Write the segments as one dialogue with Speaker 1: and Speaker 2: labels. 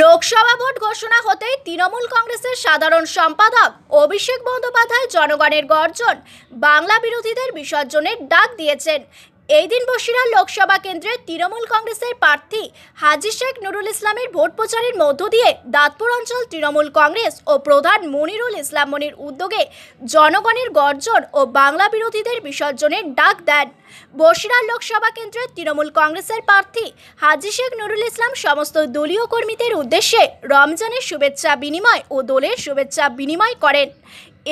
Speaker 1: Lok Sabha vote ঘোষণা হতেই তৃণমূল কংগ্রেসের সাধারণ সম্পাদক অভিষেক বন্দ্যোপাধ্যায় জনগণের গর্জন, বাংলা বিরোধীদের বিসর্জনের ডাক দিয়েছেন। এই দিন বসিরহাট লোকসভা কেন্দ্রে তৃণমূল কংগ্রেসের প্রার্থী হাজী শেখ নুরুল ইসলামের ভোট প্রচারের মধ্য দিয়ে দাঁতপুর অঞ্চল তৃণমূল কংগ্রেস ও প্রধান মনিরুল ইসলাম মনির উদ্যোগে জনগণের গর্জন ও বাংলা বিরোধীদের বিসর্জনের ডাক দেন। বসিরহাট লোকসভা কেন্দ্রে তৃণমূল কংগ্রেসের প্রার্থী হাজী শেখ নুরুল ইসলাম সমস্ত দলীয় কর্মীদের উদ্দেশ্যে রমজানের শুভেচ্ছা বিনিময় ও দোলের শুভেচ্ছা বিনিময় করেন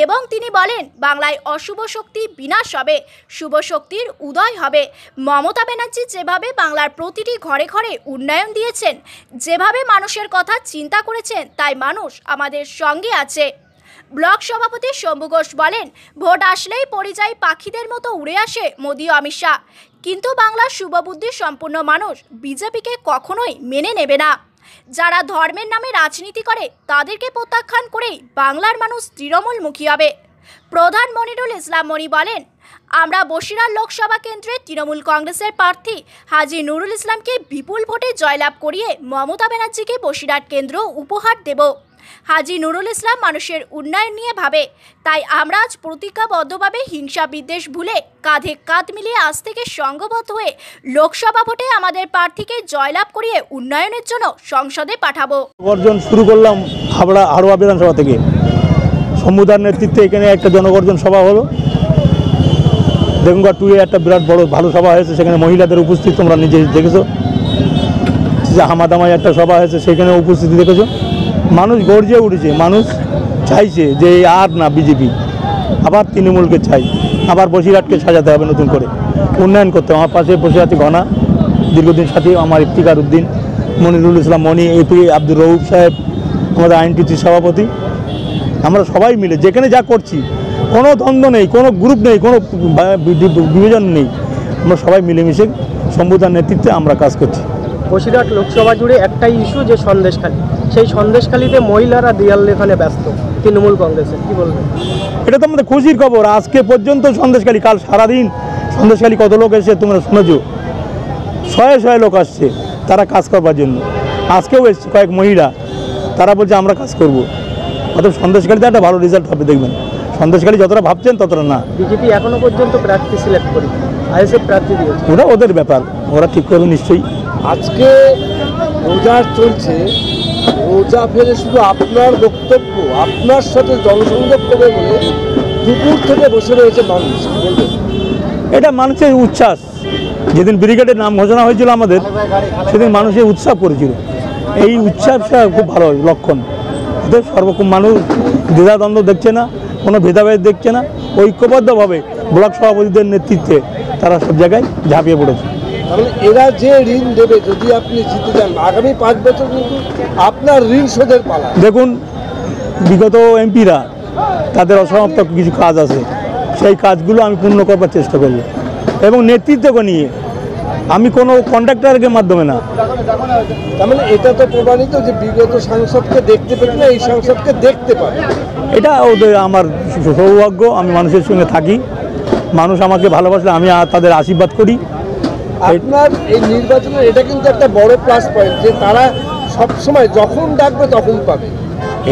Speaker 1: এবং তিনি বলেন, বাংলায় অশুভ শক্তি বিনাশ হবে, শুভ শক্তির উদয় হবে। মমতা ব্যানার্জি যেভাবে বাংলার প্রতিটি ঘরে ঘরে উন্নয়ন দিয়েছেন, যেভাবে মানুষের কথা চিন্তা করেছেন, তাই মানুষ আমাদের সঙ্গে আছে। ব্লক সভাপতি শম্ভু ঘোষ বলেন, ভোট আসলেই পরিযায়ী পাখিদের মতো উড়ে আসে মোদি অমিত শাহ, কিন্তু বাংলার শুভবুদ্ধি সম্পূর্ণ মানুষ বিজেপিকে কখনোই মেনে নেবে না। যারা ধর্মের নামে রাজনীতি করে তাদেরকে প্রত্যাখ্যান করেই বাংলার মানুষ তৃণমূলমুখী হবে। প্রধান মনিরুল ইসলাম মনি বলেন, আমরা বসিরহাট লোকসভা কেন্দ্রে তৃণমূল কংগ্রেসের প্রার্থী হাজী নুরুল ইসলামকে বিপুল ভোটে জয়লাভ করিয়ে মমতা ব্যানার্জিকে বসিরহাট কেন্দ্র উপহার দেব। হাজী নুরুল ইসলাম মানুষের উন্নয়ন নিয়ে ভাবে, তাই আমরা আজ প্রতিজ্ঞাবদ্ধভাবে হিংসা বিদ্বেষ ভুলে কাঁধে কাঁধ মিলিয়ে আজ থেকে সংঘবদ্ধ হয়ে লোকসভা ভোটে আমাদের প্রার্থীকে জয়লাভ করিয়ে উন্নয়নের জন্য সংসদে পাঠাবো।
Speaker 2: গর্জন শুরু করলাম হাবড়া হাড়োয়া বিধানসভা থেকে। শম্ভুদার নেতৃত্বে এখানে একটা জনগর্জন সভা হলো। দেগুঙ্গা টুয়ে একটা বিরাট বড় ভালো সভা হয়েছে, সেখানে মহিলাদের উপস্থিত তোমরা নিজে দেখেছো। যে হামাদামায় একটা সভা হয়েছে, সেখানে উপস্থিতি দেখেছো। মানুষ গর্জে উঠেছে, মানুষ চাইছে যে আর না বিজেপি, আবার তৃণমূলকে চাই, আবার বসিরহাটকে সাজাতে হবে, নতুন করে উন্নয়ন করতে হবে। আমার পাশে বসে আছে ঘনা, দীর্ঘদিন সাথী আমার ইফতিকার উদ্দিন, মনিরুল ইসলাম মনি, এপি আব্দুর রউফ সাহেব, আমাদের আইনটিসির সভাপতি। আমরা সবাই মিলে যেখানে যা করছি, কোনো দ্বন্দ্ব নেই, কোনো গ্রুপ নেই, কোনো বিভাজন নেই, আমরা সবাই মিলেমিশে শম্ভুদার নেতৃত্বে আমরা কাজ করছি।
Speaker 3: বসিরহাট লোকসভা জুড়ে একটাই ইস্যু, যে সন্দেশখালী। সেই সন্দেশখালীতে মহিলারা দেয়াল লেখানে ব্যস্ত তৃণমূল কংগ্রেসের, কি বলবেন?
Speaker 2: এটা তো আমাদের খুশির খবর। আজকে পর্যন্ত সন্দেশখালী, কাল সারাদিন সন্দেশখালী কত লোক এসে তোমরা শুনেছো, শয়ে শয়ে লোক আসছে তারা কাজ করবার জন্য। আজকেও এসছে কয়েক মহিলা, তারা বলছে আমরা কাজ করব। অর্থাৎ সন্দেশখালীতে একটা ভালো রেজাল্ট হবে, দেখবেন। সন্দেশখালী যতটা ভাবছেন ততটা না।
Speaker 3: বিজেপি এখনো পর্যন্ত প্রার্থী সিলেক্ট করি, আইএসএফ প্রার্থী দিয়েছে,
Speaker 2: ওরা ওদের ব্যাপার, ওরা ঠিক করবে নিশ্চয়ই।
Speaker 4: আজকে রোজা চলছে, রোজা ফেলে শুধু আপনার বক্তব্য, আপনার সাথে জনসংযোগ করে বলে দুপুর থেকে বসে রয়েছে মানুষ, বলবেন?
Speaker 2: এটা মানুষের উচ্ছ্বাস। যেদিন ব্রিগেডের নাম ঘোষণা হয়েছিল আমাদের, সেদিন মানুষের উৎসাহ করেছিল। এই উচ্ছ্বাসটা খুব ভালো লক্ষণ। এদের সর্বক্ষণ মানুষ দ্বিধাদ্বন্দ্ব দেখছে না, কোনো ভেদাভেদ দেখছে না, ঐক্যবদ্ধভাবে ব্লক সভাপতিদের নেতৃত্বে তারা সব জায়গায় ঝাঁপিয়ে পড়েছে।
Speaker 4: তাহলে এরা যে ঋণ দেবে, যদি আপনি জিতে যান, আগামী 5 বছর কিন্তু আপনার ঋণ শোধের পালা।
Speaker 2: দেখুন, বিগত এমপিরা তাদের অসমাপ্ত কিছু কাজ আছে, সেই কাজগুলো আমি পূর্ণ করবার চেষ্টা করব এবং নেতৃত্বকে নিয়ে, আমি কোনো কন্ট্রাক্টরের মাধ্যমে না।
Speaker 4: তার মানে এটা তো প্রমাণিত যে বিগত সাংসদকে দেখতে পেত না, এই সাংসদকে দেখতে পাবে।
Speaker 2: এটা ওদের আমার সৌভাগ্য। আমি মানুষের সঙ্গে থাকি, মানুষ আমাকে ভালোবাসলে আমি তাদের আশীর্বাদ করি।
Speaker 4: আপনার এই নির্বাচনের এটা কিন্তু একটা বড় প্লাস পয়েন্ট, যে তারা সবসময় যখন ডাকবে তখন পাবে।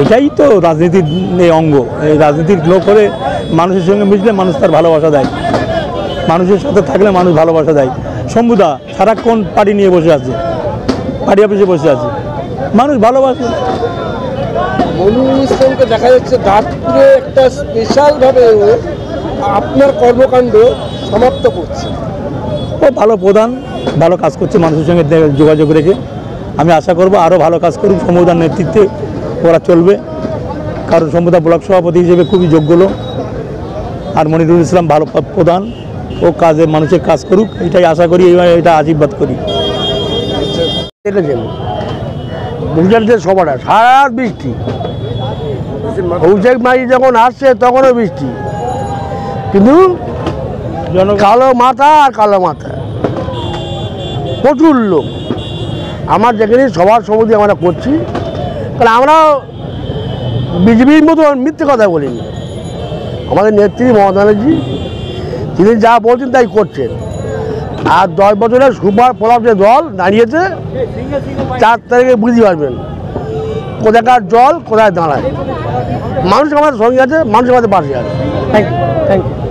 Speaker 2: এটাই তো রাজনীতির অঙ্গ। এই রাজনীতির লোক করে মানুষের সঙ্গে মিশলে মানুষ তার ভালোবাসা দেয়, মানুষের সাথে থাকলে মানুষ ভালোবাসা দেয়। শম্ভুদা সারাক্ষণ পার্টি নিয়ে বসে আছে, পার্টি অফিসে বসে আছে, মানুষ ভালোবাসে।
Speaker 4: মনিরুল ইসলামকে দেখা যাচ্ছে দাঁতপুরে একটা স্পেশালভাবে আপনার কর্মকাণ্ড সমাপ্ত করছে।
Speaker 2: ও ভালো প্রধান, ভালো কাজ করছে, মানুষের সঙ্গে যোগাযোগ রেখে। আমি আশা করব আরও ভালো কাজ করুক, শম্ভুদার নেতৃত্বে ওরা চলবে। কারণ শম্ভুদা ব্লক সভাপতি হিসেবে খুবই যোগ্য লোক, আর মনিরুল ইসলাম ভালো প্রধান, ও কাজে মানুষের কাজ করুক, এটাই আশা করি, এটা আশীর্বাদ করি।
Speaker 5: দেখেছেন গুজরাটের সভাটা সারা বৃষ্টি, অভিষেক মাঝি যখন আসছে তখনও বৃষ্টি, কিন্তু কালো মাথা আর কালো মাথা, প্রচুর লোক। আমার যেখানে সবার সমিতি আমরা করছি, কারণ আমরা বিজেপির মতো মিথ্যে কথা বলিনি। আমাদের নেত্রী মমতা ব্যানার্জি, তিনি যা বলছেন তাই করছেন। আর 10 বছরের সুপার ফলাপ যে দল দাঁড়িয়েছে, 4 তারিখে বুঝতে পারবেন কোথাকার জল কোথায় দাঁড়ায়। মানুষ আমাদের সঙ্গে আছে, মানুষ আমাদের পাশে আছে।
Speaker 3: Thank you.